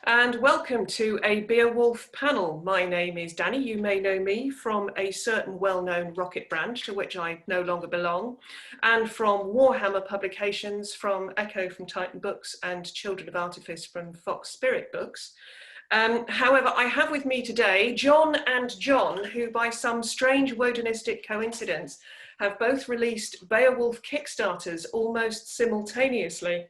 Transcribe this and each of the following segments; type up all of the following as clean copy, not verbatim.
and welcome to a Beowulf panel. My name is Danie. You may know me from a certain well-known rocket brand to which I no longer belong, and from Warhammer publications, from Echo from Titan Books and Children of Artifice from Fox Spirit Books. However, I have with me today John and John, who by some strange wodanistic coincidence have both released Beowulf Kickstarters almost simultaneously.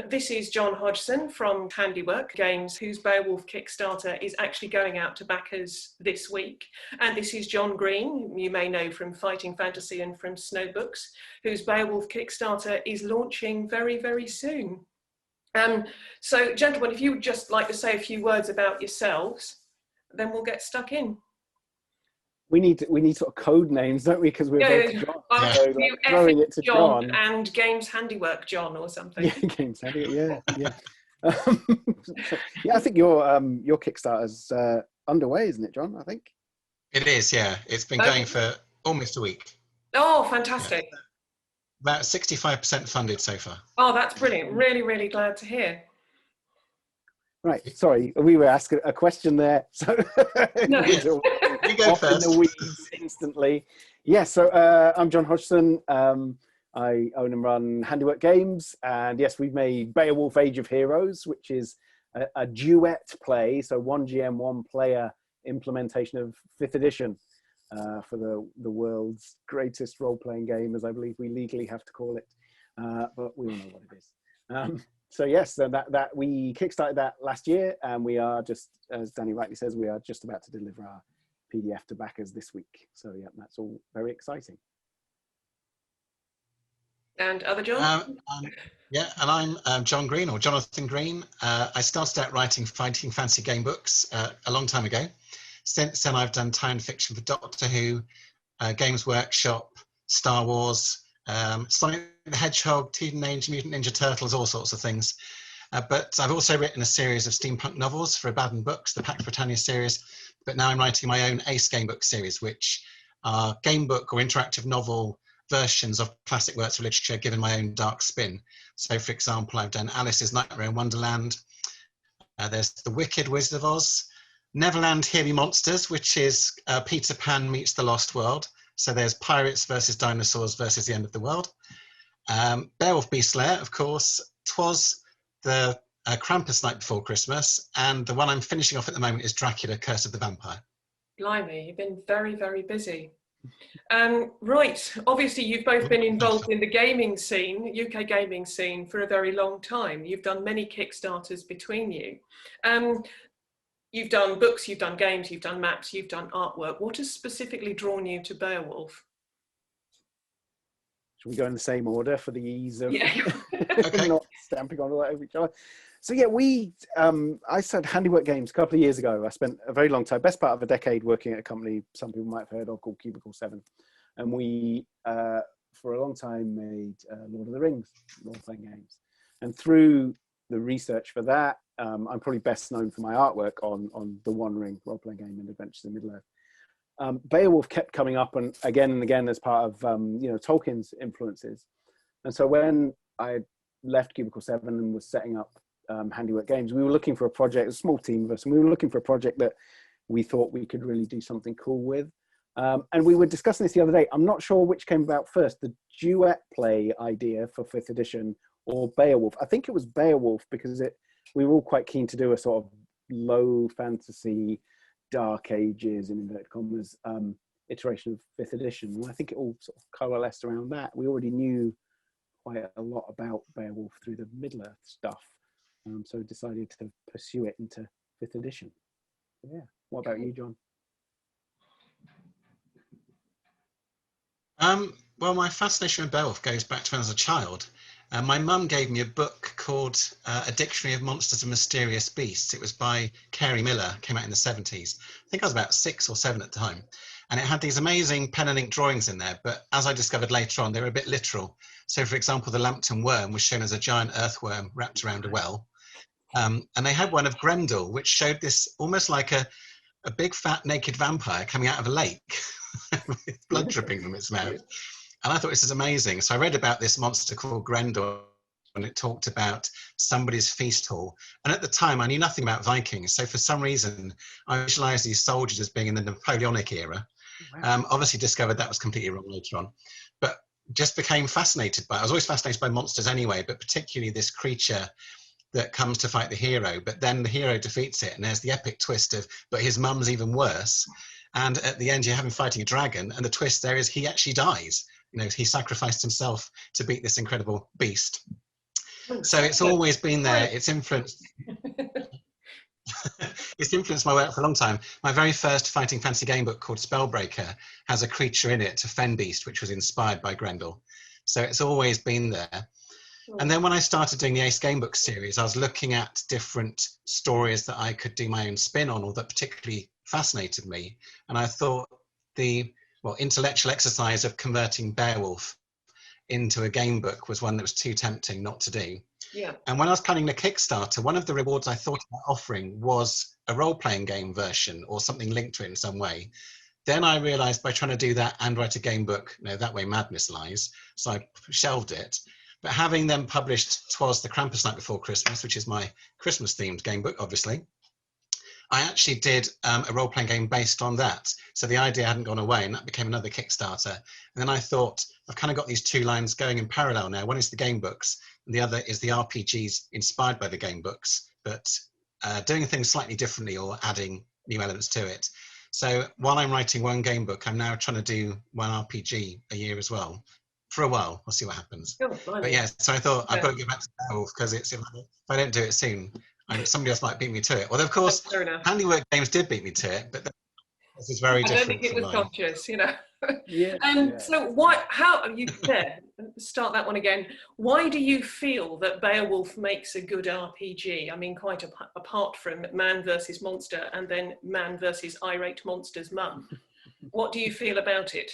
This is John Hodgson from Handiwork Games, whose Beowulf Kickstarter is actually going out to backers this week. And this is John Green, you may know from Fighting Fantasy and from Snow Books, whose Beowulf Kickstarter is launching very, very soon. So, gentlemen, if you would just like to say a few words about yourselves, then we'll get stuck in. We need sort of code names, don't we? Because we're both John. I'll so, give you throwing it to John and Games Handiwork John or something. Yeah, Games Handiwork. Yeah. Yeah, I think your Kickstarter's underway, isn't it, John? I think it is. Yeah, it's been going for almost a week. Oh, fantastic! Yeah. About 65% funded so far. Oh, that's brilliant. Really, really glad to hear. Right. Sorry, we were asking a question there. So no. You go off first. in the weeds instantly. Yeah. So I'm John Hodgson. I own and run Handiwork Games, and yes, we've made Beowulf Age of Heroes, which is a duet play, so one GM, one player implementation of 5th edition. For the world's greatest role-playing game, as I believe we legally have to call it, but we all know what it is. So yes, so that we kickstarted that last year, and we are just, as Danie rightly says, we are just about to deliver our PDF to backers this week. So yeah, that's all very exciting. And other John? Yeah, and I'm John Green, or Jonathan Green. I started out writing Fighting Fantasy game books a long time ago. Since then, I've done tie-in fiction for Doctor Who, Games Workshop, Star Wars, Sonic the Hedgehog, Teenage Mutant Ninja Turtles, all sorts of things. But I've also written a series of steampunk novels for Abaddon Books, the Pax Britannia series. But now I'm writing my own Ace game book series, which are game book or interactive novel versions of classic works of literature given my own dark spin. So, for example, I've done Alice's Nightmare in Wonderland. There's The Wicked Wizard of Oz. Neverland Here Be Monsters, which is Peter Pan meets the Lost World. So there's pirates versus dinosaurs versus the end of the world. Beowulf Beastslayer, of course. 'Twas the Krampus Night Before Christmas. And the one I'm finishing off at the moment is Dracula, Curse of the Vampire. Blimey, you've been very, very busy. Right, obviously you've both been involved in the gaming scene, UK gaming scene, for a very long time. You've done many Kickstarters between you. You've done books, you've done games, you've done maps, you've done artwork. What has specifically drawn you to Beowulf? Should we go in the same order for the ease of Okay. not stamping on all over each other? So yeah, I started Handiwork Games a couple of years ago. I spent a very long time, best part of a decade, working at a company some people might have heard of called Cubicle 7. And we, for a long time, made Lord of the Rings role-playing games. And through the research for that, I'm probably best known for my artwork on the One Ring role-playing game and Adventures in Middle-earth. Beowulf kept coming up and again as part of Tolkien's influences. And so when I left Cubicle 7 and was setting up Handiwork Games, we were looking for a project, a small team of us, and we were looking for a project that we thought we could really do something cool with. And we were discussing this the other day. I'm not sure which came about first, the duet play idea for 5th edition or Beowulf. I think it was Beowulf because we were all quite keen to do a sort of low fantasy, dark ages, in inverted commas, iteration of 5th edition. And I think it all sort of coalesced around that. We already knew quite a lot about Beowulf through the Middle-earth stuff. So decided to pursue it into 5th edition. Yeah. What about you, John? Well, my fascination with Beowulf goes back to when I was a child. My mum gave me a book called A Dictionary of Monsters and Mysterious Beasts. It was by Carey Miller, came out in the 70s. I think I was about 6 or 7 at the time. And it had these amazing pen and ink drawings in there, but as I discovered later on, they were a bit literal. So, for example, the Lambton worm was shown as a giant earthworm wrapped around a well. And they had one of Grendel, which showed this almost like a big, fat, naked vampire coming out of a lake with blood dripping from its mouth. And I thought this is amazing. So I read about this monster called Grendel and it talked about somebody's feast hall. And at the time, I knew nothing about Vikings. So for some reason, I visualized these soldiers as being in the Napoleonic era. Wow. Obviously discovered that was completely wrong later on, but just became fascinated by it. I was always fascinated by monsters anyway, but particularly this creature that comes to fight the hero, but then the hero defeats it, and there's the epic twist of, but his mum's even worse. And at the end, you have him fighting a dragon, and the twist there is he actually dies. You know, he sacrificed himself to beat this incredible beast. So it's always been there. It's influenced. It's influenced my work for a long time. My very first fighting fantasy game book called Spellbreaker has a creature in it, a fen beast, which was inspired by Grendel. So it's always been there. And then when I started doing the Ace Gamebook series, I was looking at different stories that I could do my own spin on, or that particularly fascinated me. And I thought the intellectual exercise of converting Beowulf into a game book was one that was too tempting not to do. Yeah. And when I was planning the Kickstarter, one of the rewards I thought about offering was a role-playing game version or something linked to it in some way. Then I realized by trying to do that and write a game book, that way madness lies. So I shelved it. But having them published Twas the Krampus Night Before Christmas, which is my Christmas-themed game book, obviously, I actually did a role-playing game based on that. So the idea hadn't gone away, and that became another Kickstarter. And then I thought, I've kind of got these two lines going in parallel now. One is the game books, and the other is the RPGs inspired by the game books, but doing things slightly differently or adding new elements to it. So while I'm writing one game book, I'm now trying to do one RPG a year as well. For a while, we'll see what happens. But yeah, so I thought I've got to get back to Beowulf, because if I don't do it soon, somebody else might beat me to it. Although of course, Handiwork games did beat me to it, but this is very different. I don't think it was conscious, Yeah. So how you start that one again? Why do you feel that Beowulf makes a good RPG? I mean, quite apart from man versus monster and then man versus irate monster's mum. What do you feel about it?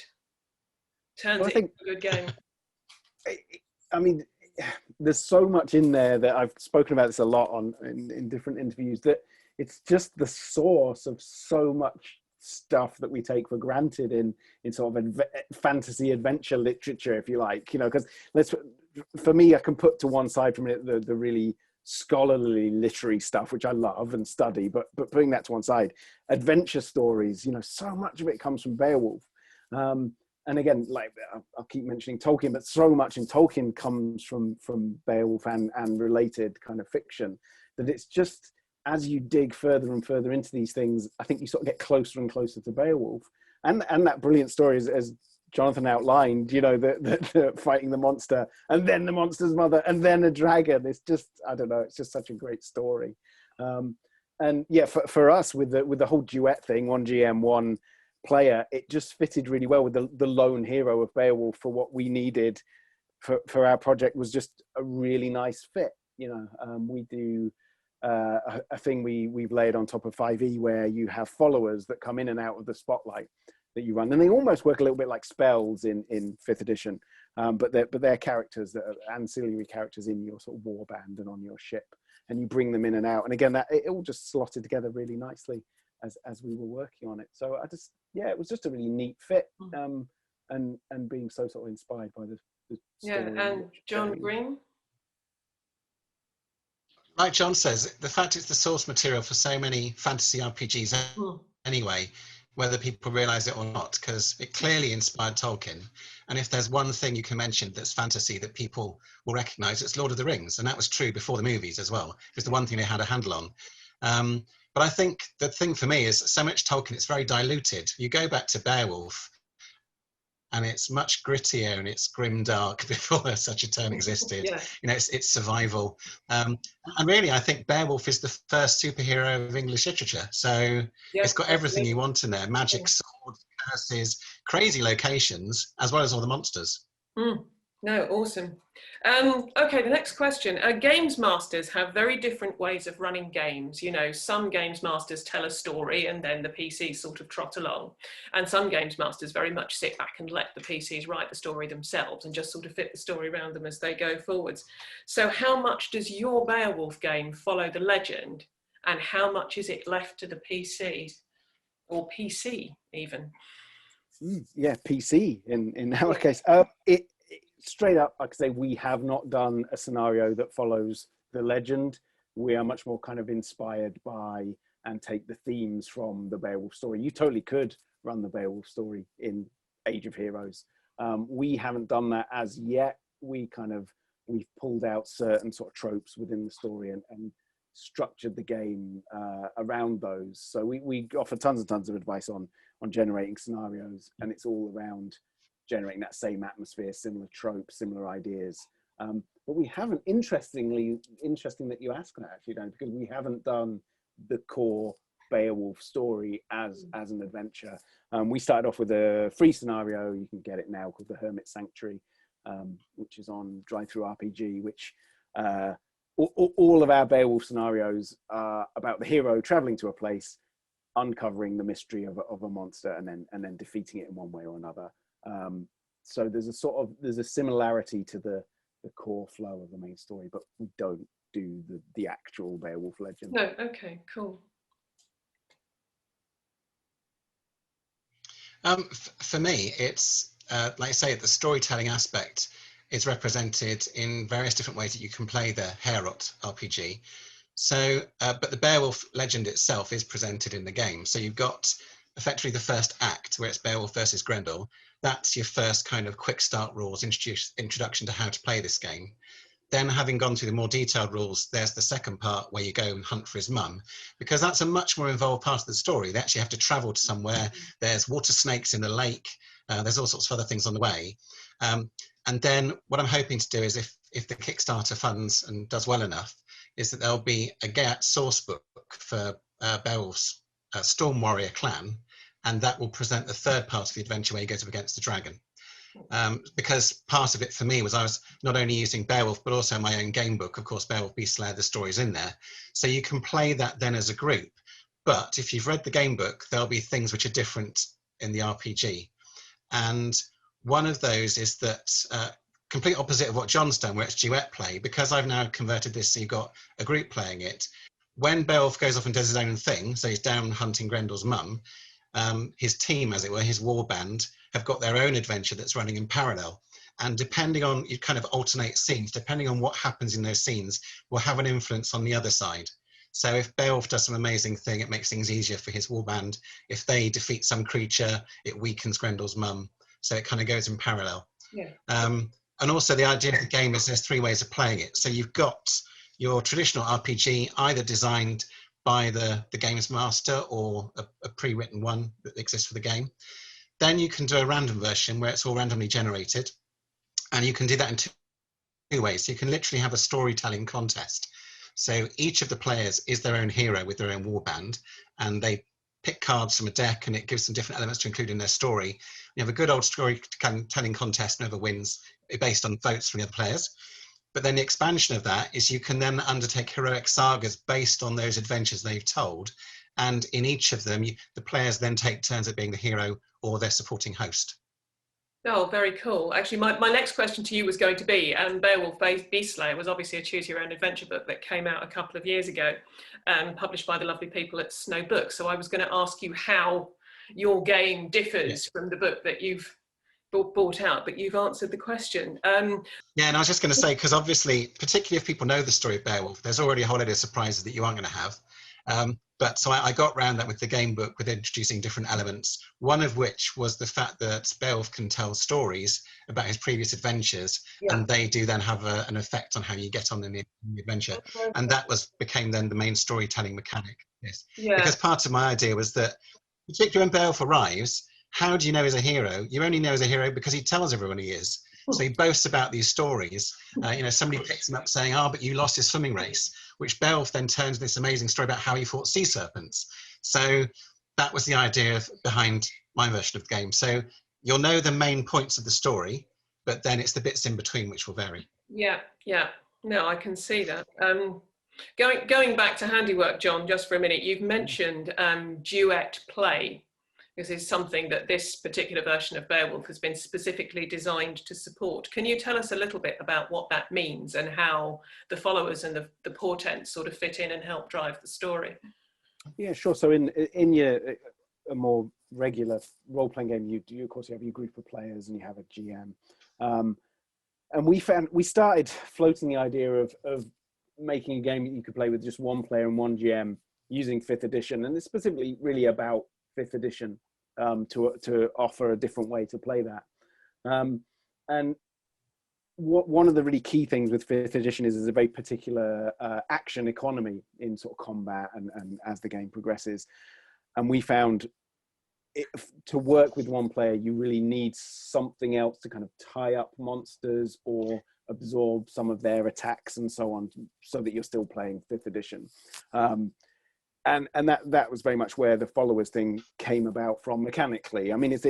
Turns it into a good game. I mean, there's so much in there that I've spoken about this a lot in different interviews, that it's just the source of so much stuff that we take for granted in sort of fantasy adventure literature, if you like, because for me, I can put to one side from it the really scholarly literary stuff, which I love and study, but putting that to one side, adventure stories, so much of it comes from Beowulf. And again, like I'll keep mentioning Tolkien, but so much in Tolkien comes from Beowulf and related kind of fiction, that it's just, as you dig further and further into these things, I think you sort of get closer and closer to Beowulf. And that brilliant story, as Jonathan outlined, the fighting the monster, and then the monster's mother, and then a dragon. It's just, I don't know, it's just such a great story. And yeah, for us, with the whole duet thing, one GM, one player, it just fitted really well with the lone hero of Beowulf for what we needed for our project. Was just a really nice fit. We do a thing we've laid on top of 5e, where you have followers that come in and out of the spotlight that you run, and they almost work a little bit like spells in 5th edition, but they're characters that are ancillary characters in your sort of war band and on your ship, and you bring them in and out, and again, that it all just slotted together really nicely as we were working on it. So it was just a really neat fit, and being so sort of inspired by the story. And John Green? Like John says, the fact it's the source material for so many fantasy RPGs anyway, whether people realize it or not, because it clearly inspired Tolkien. And if there's one thing you can mention that's fantasy that people will recognize, it's Lord of the Rings. And that was true before the movies as well. It was the one thing they had a handle on. But I think the thing for me is so much Tolkien, it's very diluted. You go back to Beowulf, and it's much grittier and it's grim dark before such a term existed. It's survival. And really, I think Beowulf is the first superhero of English literature. So it's got everything you want in there: magic, swords, curses, crazy locations, as well as all the monsters. No, awesome. Okay, the next question. Games masters have very different ways of running games. Some games masters tell a story and then the PCs sort of trot along. And some games masters very much sit back and let the PCs write the story themselves and just sort of fit the story around them as they go forwards. So how much does your Beowulf game follow the legend, and how much is it left to the PCs, or PC even? Yeah, PC in our case. straight up, like I say, we have not done a scenario that follows the legend. We are much more kind of inspired by and take the themes from the Beowulf story. You totally could run the Beowulf story in Age of Heroes. We haven't done that as yet. We've pulled out certain sort of tropes within the story and structured the game around those. So we offer tons and tons of advice on generating scenarios, and it's all around generating that same atmosphere, similar tropes, similar ideas. But we haven't, interesting that you ask that actually, Dan, because we haven't done the core Beowulf story as an adventure. We started off with a free scenario, you can get it now, called the Hermit Sanctuary, which is on Drive-Thru RPG, which all of our Beowulf scenarios are about the hero traveling to a place, uncovering the mystery of a monster, and then defeating it in one way or another. So there's a similarity to the core flow of the main story, but we don't do the actual Beowulf legend. No, okay, cool. For me, it's like I say, the storytelling aspect is represented in various different ways that you can play the HEOROT RPG. So, but the Beowulf legend itself is presented in the game. So you've got effectively the first act where it's Beowulf versus Grendel. That's your first kind of quick start rules, introduction to how to play this game. Then, having gone through the more detailed rules, there's the second part where you go and hunt for his mum, because that's a much more involved part of the story. They actually have to travel to somewhere. There's water snakes in the lake. There's all sorts of other things on the way. And then what I'm hoping to do is, if the Kickstarter funds and does well enough, is that there'll be a source book for Beowulf's Storm Warrior clan, and that will present the third part of the adventure where he goes up against the dragon. Because part of it for me was I was not only using Beowulf, but also my own game book. Of course, Beowulf Beastslayer, the story's in there. So you can play that then as a group. But if you've read the game book, there'll be things which are different in the RPG. And one of those is that complete opposite of what John's done, where it's duet play, because I've now converted this so you've got a group playing it. When Beowulf goes off and does his own thing, so he's down hunting Grendel's mum, his team, as it were, his war band, have got their own adventure that's running in parallel. And depending on, you kind of alternate scenes, depending on what happens in those scenes, will have an influence on the other side. So if Beowulf does some amazing thing, it makes things easier for his war band. If they defeat some creature, it weakens Grendel's mum. So it kind of goes in parallel. Yeah. And also the idea of the game is there's three ways of playing it. So you've got your traditional RPG, either designed by the games master or a pre-written one that exists for the game. Then you can do a random version where it's all randomly generated. And you can do that in two ways. You can literally have a storytelling contest. So each of the players is their own hero with their own warband, and they pick cards from a deck, and it gives them different elements to include in their story. You have a good old storytelling contest, and whoever wins based on votes from the other players. But then the expansion of that is you can then undertake heroic sagas based on those adventures they've told. And in each of them, the players then take turns at being the hero or their supporting host. Oh, very cool. Actually, my next question to you was going to be, Beowulf Beastslayer was obviously a choose your own adventure book that came out a couple of years ago, published by the lovely people at Snow Books. So I was going to ask you how your game differs from the book that you've bought out, but you've answered the question. Yeah, and I was just going to say, because obviously, particularly if people know the story of Beowulf, there's already a whole lot of surprises that you aren't going to have. But so I got around that with the game book, with introducing different elements, one of which was the fact that Beowulf can tell stories about his previous adventures, and they do then have an effect on how you get on in the adventure. And that became then the main storytelling mechanic. Yes. Yeah. Because part of my idea was that, particularly when Beowulf arrives, how do you know he's a hero? You only know he's a hero because he tells everyone he is. So he boasts about these stories. Somebody picks him up saying, but you lost his swimming race, which Beowulf then turns this amazing story about how he fought sea serpents. So that was the idea behind my version of the game. So you'll know the main points of the story, but then it's the bits in between which will vary. Yeah. No, I can see that. Going back to Handiwork, John, just for a minute, you've mentioned duet play. This is something that this particular version of Beowulf has been specifically designed to support. Can you tell us a little bit about what that means and how the followers and the portents sort of fit in and help drive the story? Yeah, sure. So in a more regular role-playing game, you of course you have your group of players and you have a GM. we started floating the idea of making a game that you could play with just one player and one GM using 5th edition, and it's specifically really about 5th edition, to offer a different way to play that. And one of the really key things with 5th edition is a very particular action economy in sort of combat and as the game progresses. And we found to work with one player, you really need something else to kind of tie up monsters or absorb some of their attacks and so on, so that you're still playing 5th edition. And that was very much where the followers thing came about from mechanically. I mean, it's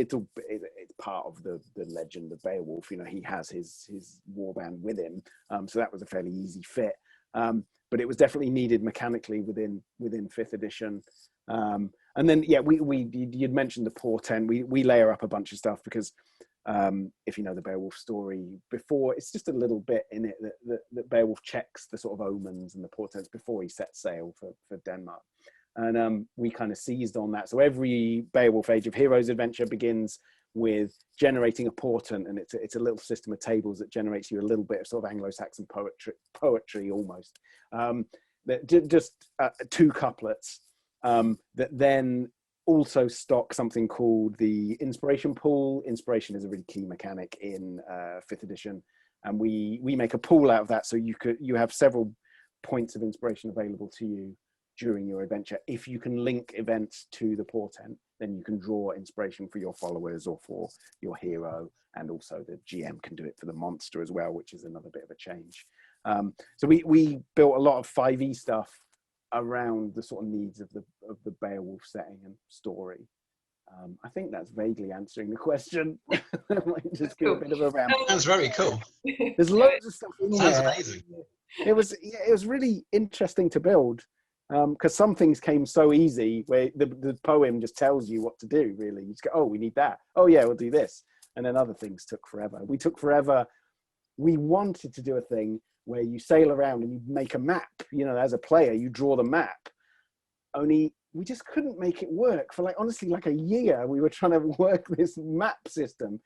part of the legend of Beowulf. You know, he has his warband with him, so that was a fairly easy fit. But it was definitely needed mechanically within 5th edition. And then you'd mentioned the portent. We layer up a bunch of stuff because if you know the Beowulf story before, it's just a little bit in it that Beowulf checks the sort of omens and the portents before he sets sail for Denmark. And we kind of seized on that. So every Beowulf Age of Heroes adventure begins with generating a portent, and it's a little system of tables that generates you a little bit of sort of Anglo-Saxon poetry almost. Just 2 couplets that then also stock something called the inspiration pool. Inspiration is a really key mechanic in 5th edition, and we make a pool out of that, so you have several points of inspiration available to you during your adventure. If you can link events to the portent, then you can draw inspiration for your followers or for your hero, and also the GM can do it for the monster as well, which is another bit of a change. So we built a lot of 5e stuff around the sort of needs of the Beowulf setting and story. I think that's vaguely answering the question. I might just give a bit of a ramble. Sounds very cool. There's loads of stuff in there. Sounds amazing. It was really interesting to build, because some things came so easy where the poem just tells you what to do, really. You just go, oh, we need that. Oh yeah, we'll do this. And then other things took forever. We wanted to do a thing where you sail around and you make a map. You know, as a player, you draw the map. Only we just couldn't make it work for honestly a year. We were trying to work this map system.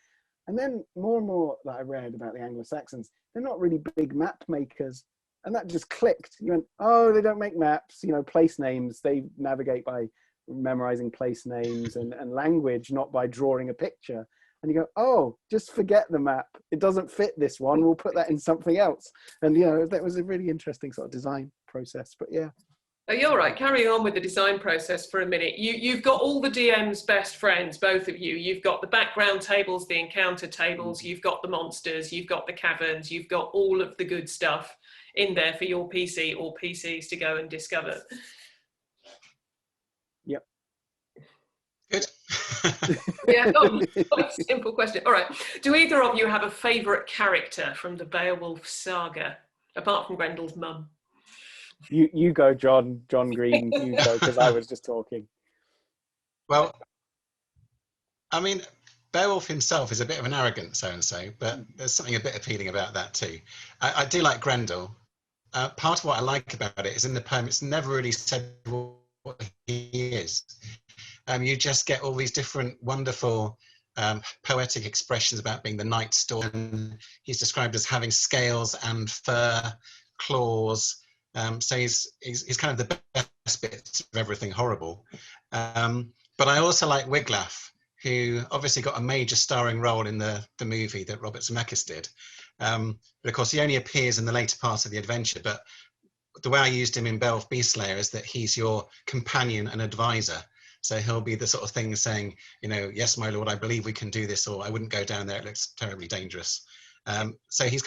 And then more and more that I read about the Anglo-Saxons, they're not really big map makers. And that just clicked. You went, oh, they don't make maps, you know, place names. They navigate by memorizing place names and language, not by drawing a picture. And you go, oh, just forget the map. It doesn't fit this one. We'll put that in something else. And, you know, that was a really interesting sort of design process. But yeah. Oh, you're right. Carrying on with the design process for a minute. You've got all the DM's best friends, both of you. You've got the background tables, the encounter tables. You've got the monsters. You've got the caverns. You've got all of the good stuff in there for your PC or PCs to go and discover. Yep. Good. Yeah, simple question. All right. Do either of you have a favourite character from the Beowulf saga, apart from Grendel's mum? You go, John Green. You go, because I was just talking. Well, I mean, Beowulf himself is a bit of an arrogant so-and-so, but there's something a bit appealing about that too. I do like Grendel. Part of what I like about it is in the poem, it's never really said what he is. You just get all these different wonderful poetic expressions about being the night storm. He's described as having scales and fur, claws. So he's kind of the best bits of everything horrible. But I also like Wiglaf, who obviously got a major starring role in the movie that Robert Zemeckis did. But of course, he only appears in the later part of the adventure. But the way I used him in Beowulf Beastslayer is that he's your companion and advisor. So he'll be the sort of thing saying, you know, yes, my lord, I believe we can do this, or I wouldn't go down there, it looks terribly dangerous. So he's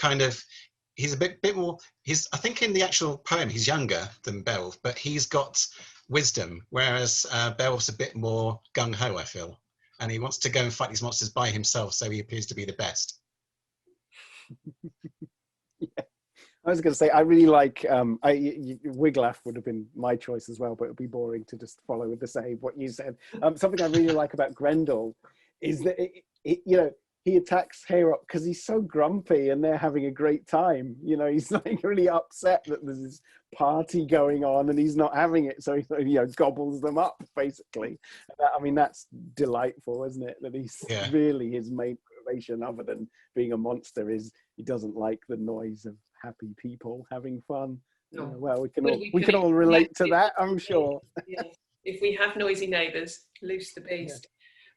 a bit more, I think in the actual poem, he's younger than Beowulf, but he's got wisdom, whereas Beowulf's a bit more gung-ho, I feel. And he wants to go and fight these monsters by himself, so he appears to be the best. Yeah. I was going to say, I really like, Wiglaf would have been my choice as well, but it would be boring to just follow with the same, what you said. Something I really like about Grendel is that, you know, he attacks HEOROT because he's so grumpy and they're having a great time. You know, he's like really upset that there's this party going on and he's not having it. So he, you know, gobbles them up, basically. I mean, that's delightful, isn't it? That he's really his main motivation, other than being a monster, is he doesn't like the noise of happy people having fun. No. Well, But we can all relate to that, I'm yes, sure. yes. If we have noisy neighbours, loose the beast.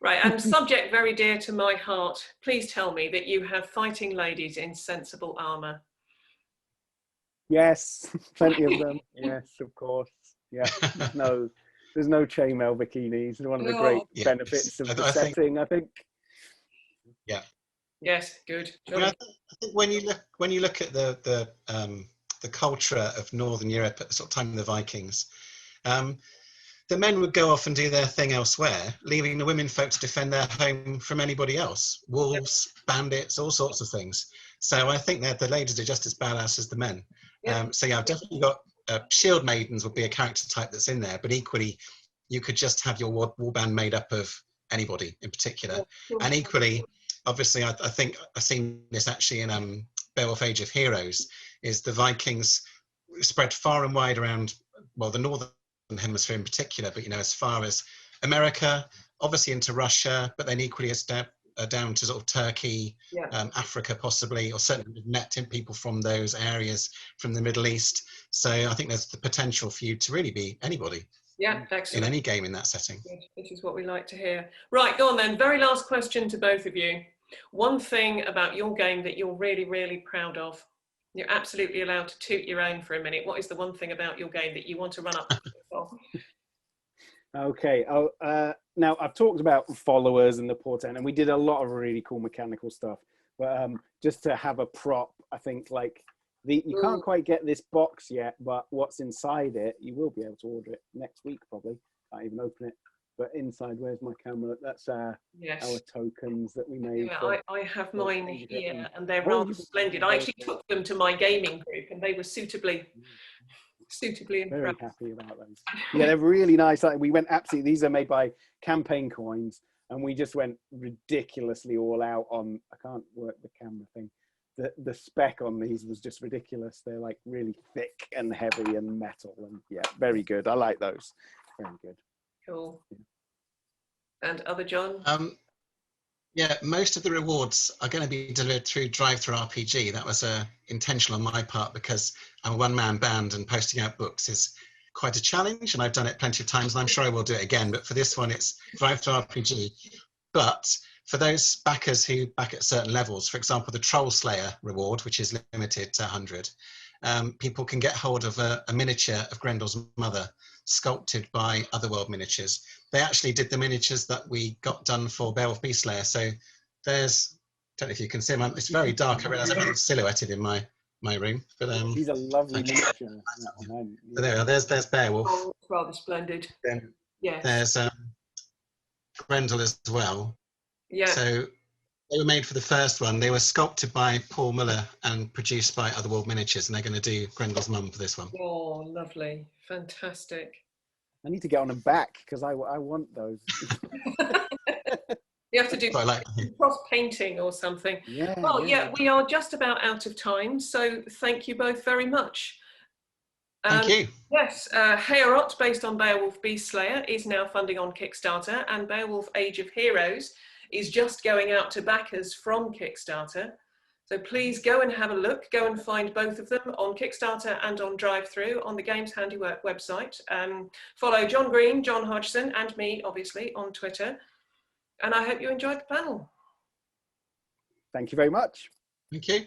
Right, and subject very dear to my heart. Please tell me that you have fighting ladies in sensible armour. Yes, plenty of them. Yes, of course. Yeah, there's no chainmail bikinis. One of the great benefits of the setting, I think. Yeah. Yes, good. I mean, I think when you look at the culture of Northern Europe at the sort of time of the Vikings, the men would go off and do their thing elsewhere, leaving the women folk to defend their home from anybody else. Wolves, bandits, all sorts of things. So I think that the ladies are just as badass as the men. So yeah, I've definitely got shield maidens would be a character type that's in there, but equally you could just have your warband made up of anybody in particular. And equally, obviously, I think I've seen this actually in Beowulf Age of Heroes, is the Vikings spread far and wide around, well, the northern hemisphere in particular, but as far as America, obviously into Russia, but then equally as down to sort of Turkey, Africa possibly, or certainly met in people from those areas from the Middle East. So I think there's the potential for you to really be anybody. Yeah, excellent. In any game in that setting. This is what we like to hear. Right, go on then. Very last question to both of you. One thing about your game that you're really, really proud of. You're absolutely allowed to toot your own for a minute. What is the one thing about your game that you want to run up to? Okay. Now I've talked about followers and the portent, and we did a lot of really cool mechanical stuff. But just to have a prop, I think you can't quite get this box yet, but what's inside it, you will be able to order it next week probably. Can't even open it. But inside, where's my camera? That's our tokens that we made. Yeah, I have mine here, and they're rather splendid. I actually took them to my gaming group, and they were suitably impressed. Very happy about those. Yeah, they're really nice. We went absolutely. These are made by campaign coins, and we just went ridiculously all out on. I can't work the camera thing. The spec on these was just ridiculous. They're like really thick and heavy and metal, and yeah, very good. I like those. Very good. Cool. And other John? Yeah, most of the rewards are going to be delivered through drive-through RPG. That was intentional on my part because I'm a one-man band and posting out books is quite a challenge, and I've done it plenty of times, and I'm sure I will do it again. But for this one, it's drive-through RPG. But for those backers who back at certain levels, for example, the Troll Slayer reward, which is limited to 100, people can get hold of a miniature of Grendel's mother, sculpted by Otherworld Miniatures. They actually did the miniatures that we got done for Beowulf Beastslayer. So there's, I don't know if you can see them, it's very dark. I realise everything's silhouetted in my room. But he's a lovely miniature. So there we are, there's Beowulf. Oh, rather splendid. Then yes. There's Grendel as well. Yeah. So they were made for the first one. They were sculpted by Paul Muller and produced by Otherworld Miniatures, and they're going to do Grendel's mum for this one. Oh, lovely. Fantastic. I need to get on a back because I want those. You have to do cross painting or something. Yeah. Well, yeah, we are just about out of time, so thank you both very much. Thank you. Yes, HEOROT, based on Beowulf Beastslayer, is now funding on Kickstarter, and Beowulf Age of Heroes is just going out to backers from Kickstarter. So please go and have a look. Go and find both of them on Kickstarter and on Drive-Thru on the Games Handiwork website. Follow John Green, John Hodgson, and me, obviously, on Twitter. And I hope you enjoyed the panel. Thank you very much. Thank you.